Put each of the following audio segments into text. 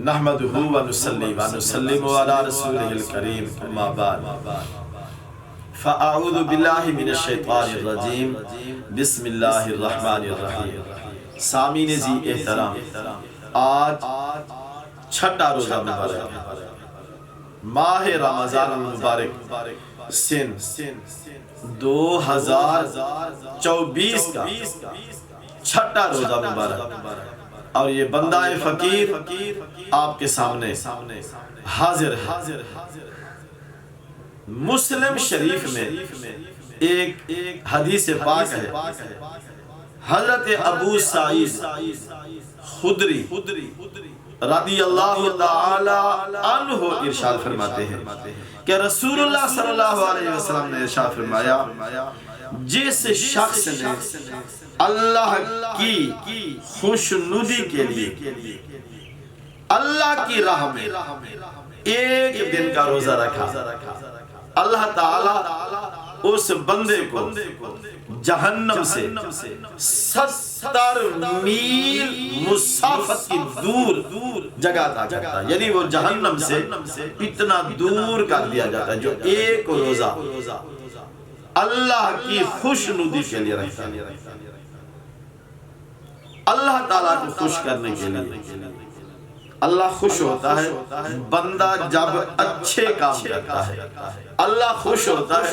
نحمدہ و نصلی و نسلم علی رسولہ الکریم اما بعد فاعوذ باللہ من الشیطان الرجیم بسم اللہ الرحمن الرحیم۔ سامعین ذی احترام، آج چھٹا روزہ مبارک ہے، ماہ رمضان المبارک سن 2024 کا چھٹا روزہ مبارک، اور یہ بندہ فقیر آپ کے سامنے حاضر ہے۔ مسلم شریف میں ایک حدیث پاک ہے، حضرت ابو سعید خدری رضی اللہ تعالی عنہ ارشاد فرماتے ہیں کہ رسول اللہ صلی اللہ علیہ وسلم نے ارشاد فرمایا، جس شخص نے اللہ کی خوشنودی کے لیے اللہ کی راہ میں ایک دن کا روزہ رکھا، اللہ تعالیٰ اس بندے کو جہنم سے 70 میل مسافت کی دور جگہ عطا کرتا ہے، یعنی وہ جہنم سے اتنا دور کر دیا جاتا ہے جو ایک روزہ اللہ کی خوشنودی کے لیے رکھتا ہے، اللہ تعالیٰ کو خوش کرنے کے لیے۔ اللہ خوش ہوتا ہے بندہ جب اچھے کام کرتا ہے، اللہ خوش ہوتا ہے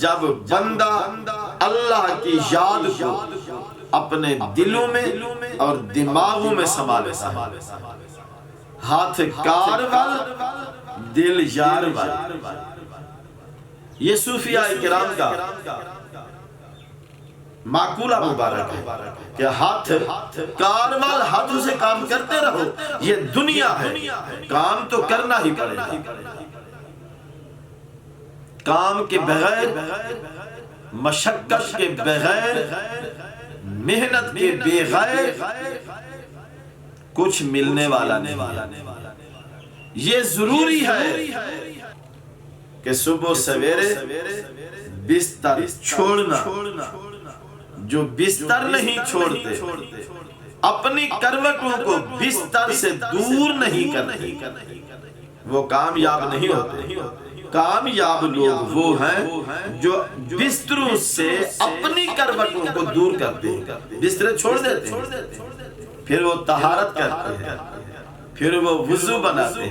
جب بندہ اللہ کی یاد کو اپنے دلوں میں اور دماغوں میں سنبھالے۔ ہاتھ کار ول دل یار ول، یہ صوفیاء کرام کا معقولہ مبارک ہے کہ ہاتھ کاروال، ہاتھوں سے کام کرتے رہو، یہ دنیا ہے، کام تو کرنا ہی پڑے گا۔ کام کے بغیر، مشقت کے بغیر، محنت کے بغیر کچھ ملنے والا نہیں۔ یہ ضروری ہے کہ صبح سویرے بستر چھوڑنا، جو بستر نہیں چھوڑتے، اپنی کروٹوں کو بستر سے دور نہیں کرتے، وہ کامیاب نہیں ہوتے۔ کامیاب لوگ وہ ہیں جو بستروں سے اپنی کروٹوں کو دور کرتے ہیں، بستر چھوڑ دیتے ہیں، پھر وہ طہارت کرتے ہیں، پھر وہ وضو بناتے ہیں،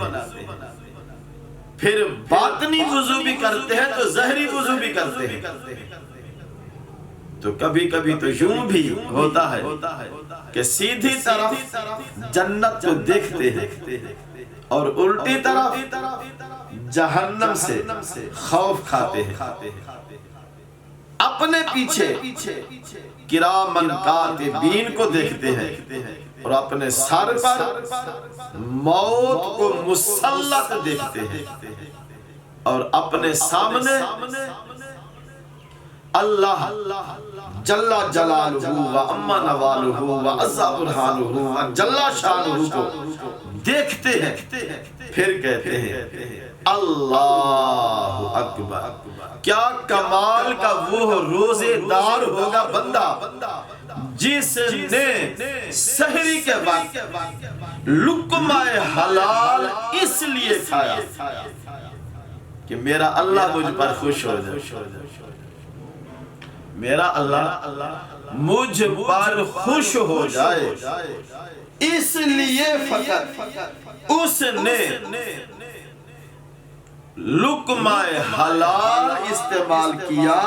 پھر باطنی وضو بھی کرتے ہیں تو ظاہری وضو بھی کرتے ہیں۔ تو کبھی کبھی تو یوں بھی ہوتا ہے کہ سیدھی طرف جنت کو دیکھتے ہیں اور الٹی طرف جہنم سے خوف کھاتے ہیں۔ اپنے پیچھے کرامن کاتبین کو دیکھتے ہیں اور اپنے سر پر موت کو مسلط دیکھتے ہیں، اور اپنے سامنے اللہ جل جلالہ و اما نوالہ و عزا برہانہ و جل شانہ کو دیکھتے ہیں، پھر کہتے ہیں اللہ اکبر۔ کیا کمال کا وہ روزے دار ہوگا بندہ جس نے سحری کے وقت لقمہ حلال اس لیے کھایا کہ میرا اللہ مجھ پر خوش ہو جائے، میرا اللہ مجھ پر خوش ہو جائے، اس لیے فقط اس نے لقمہ حلال استعمال کیا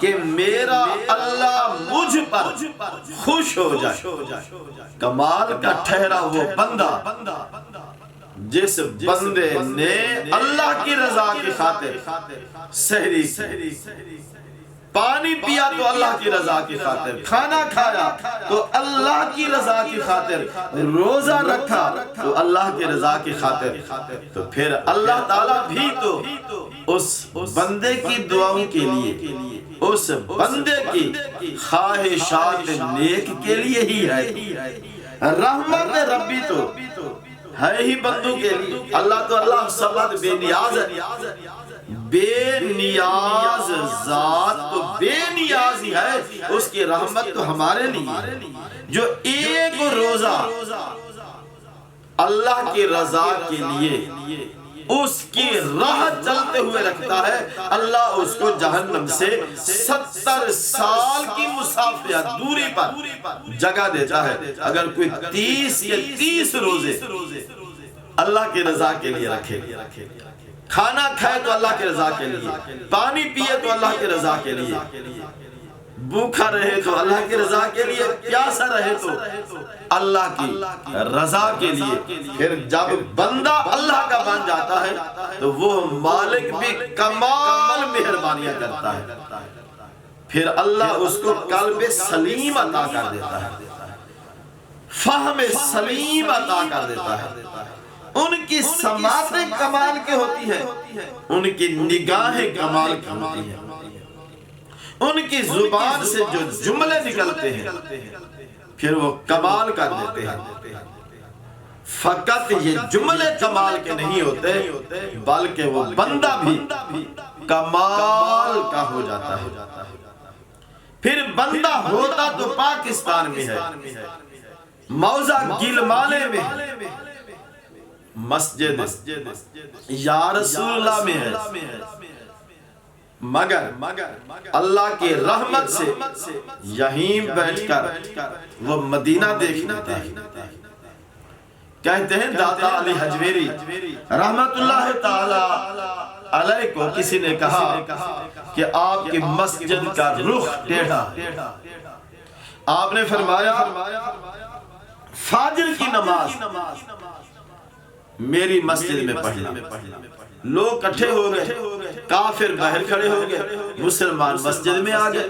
کہ میرا اللہ مجھ پر خوش ہو جائے۔ کمال کا ٹھہرا وہ بندہ جس بندے نے اللہ کی رضا کی خاطر سحری کی، پانی پیا تو اللہ کی رضا کی خاطر، کھانا کھایا تو اللہ کی رضا کی خاطر، روزہ رکھا تو اللہ کی رضا کی خاطر، تو پھر اللہ تعالیٰ بھی تو اس بندے کی دعاؤں کے لیے، اس بندے کی خواہشات نیک کے لیے ہی ہے۔ رحمت ربی تو ہے ہی بندوں کے لیے، اللہ تو اللہ صمد بے نیاز ہے، بے نیاز ذات تو بے نیاز ہی ہے، اس کی رحمت تو ہمارے لیے جو ایک روزہ اللہ کی رضا کے لیے اس کی راہ چلتے ہوئے رکھتا ہے، اللہ اس کو جہنم سے 70 سال کی مسافت دوری پر جگہ دیتا ہے۔ اگر کوئی 30 کے 30 روزے اللہ کی رضا کے لیے رکھے، کھانا کھائے تو اللہ کی رضا کے لیے، پانی پیے تو اللہ کی رضا کے لیے، بھوکا رہے تو اللہ کی رضا کے لیے، پیاسا رہے تو اللہ کی رضا کے لیے، پھر جب بندہ اللہ کا بن جاتا ہے تو وہ مالک بھی کمال مہربانیاں کرتا ہے، پھر اللہ اس کو قلب سلیم عطا کر دیتا ہے، فہم سلیم عطا کر دیتا ہے، ان کی سماعتیں کمال کے ہوتی ہیں، ان کی نگاہیں کمال کی ہوتی ہیں، ان کی زبان سے جو جملے نکلتے ہیں پھر وہ کمال کر دیتے ہیں۔ فقط یہ جملے کمال کے نہیں ہوتے بلکہ وہ بندہ بھی کمال کا ہو جاتا ہے۔ پھر بندہ ہوتا تو پاکستان میں ہے، موضع گلمانے میں ہے، مسجد یا رسول اللہ میں ہے، مگر اللہ کی رحمت سے یہیں بیٹھ کر وہ مدینہ دیکھ لیتے ہیں۔ کہتے ہیں داتا علی حجویری رحمت اللہ تعالی علیہ کو کسی نے کہا کہ آپ کی مسجد کا رخ ٹیڑھا ہے۔ آپ نے فرمایا فجر کی نماز میری مسجد میں پڑھنا۔ لوگ کٹھے ہو گئے، کافر باہر کھڑے ہو گئے، مسلمان مسجد میں آ گئے۔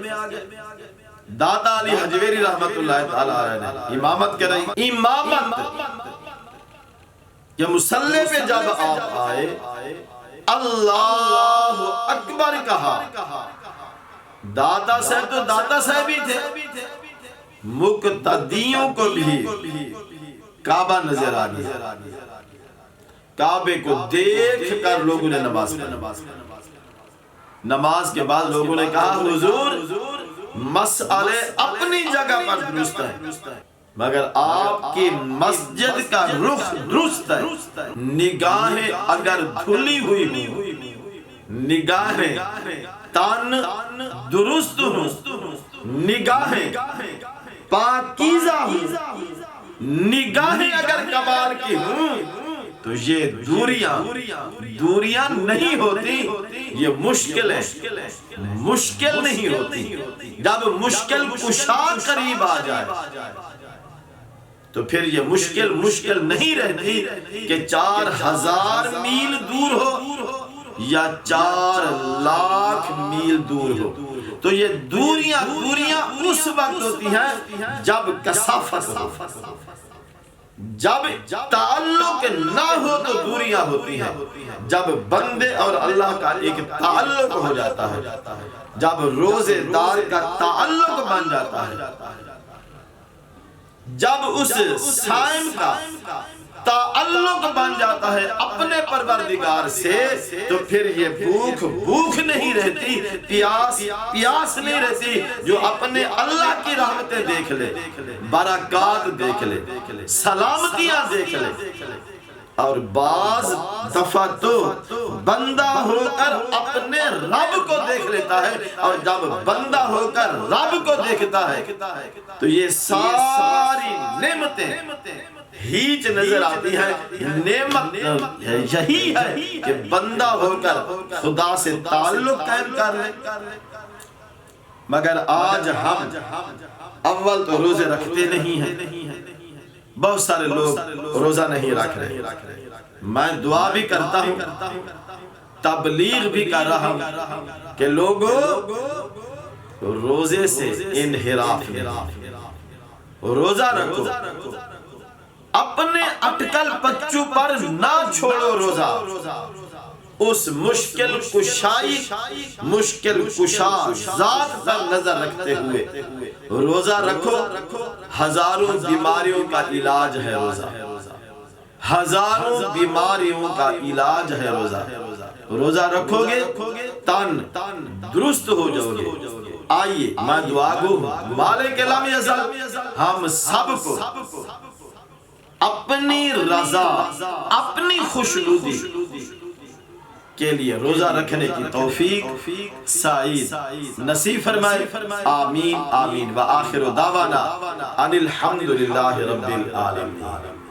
داتا علی حجویری رحمت اللہ تعالی علیہ نے امامت کرائی۔ امامت کہ مصلی پہ جب آپ آئے اللہ اکبر کہا، داتا صاحب تو داتا صاحب ہی تھے، مقتدیوں کو بھی کعبہ نظر آ گیا۔ کعبے کو دیکھ کر لوگوں نے نماز پڑھی۔ نماز کے بعد لوگوں نے کہا حضور مسئلے اپنی جگہ پر درست ہیں مگر آپ کی مسجد کا رخ درست ہے، نگاہیں اگر دھلی ہوئی نگاہیں تن درست ہوں، نگاہیں پاکیزہ ہوں، نگاہیں اگر کمال کی ہوں تو یہ دوریاں نہیں ہوتی، یہ مشکل نہیں ہوتی۔ جب مشکل کشا قریب آ جائے تو پھر یہ مشکل نہیں رہتی کہ 4000 میل دور ہو یا 4,00,000 میل دور ہو۔ تو یہ دوریاں اس وقت ہوتی ہیں جب کثافت ہو، جب تعلق نہ ہو تو دوریاں ہوتی ہیں، جب بندے اور اللہ کا ایک تعلق ہو جاتا ہے، جب روزے دار کا تعلق بن جاتا ہے، جب اس سائم کا تعلق بن جاتا ہے اپنے پروردگار سے تو پھر یہ بھوک نہیں رہتی، پیاس نہیں رہتی۔ جو اپنے اللہ کی رحمتیں دیکھ لے، برکات دیکھ لے، سلامتیاں دیکھ لے، اور بعض دفعہ تو بندہ ہو کر اپنے رب کو دیکھ لیتا ہے، اور جب بندہ ہو کر رب کو دیکھتا ہے تو یہ ساری نعمتیں ہیچ نظر آتی ہے۔ نعمت یہی ہے کہ بندہ ہو کر خدا سے تعلق قائم کر لے۔ مگر آج ہم اول تو روزے رکھتے نہیں ہیں، بہت سارے لوگ روزہ نہیں رکھ رہے۔ میں دعا بھی کرتا ہوں، تبلیغ بھی کر رہا ہوں کہ لوگوں روزے سے انحراف روزہ رکھو، اپنے اٹکل پچو پر نہ چھوڑو روزہ۔ اس مشکل کشا ذات پر نظر رکھتے ہوئے روزہ رکھو۔ ہزاروں بیماریوں کا علاج ہے روزہ، ہزاروں بیماریوں کا علاج ہے روزہ۔ روزہ رکھو گے تن درست ہو جاؤ گے۔ آئیے میں دعا گو مالک لم یزل ہم سب کو اپنی رضا اپنی خوشنودی کے لیے روزہ رکھنے کی توفیق سعید نصیب فرمائے، آمین آمین۔ وآخر دعوانا ان الحمدللہ رب العالمین۔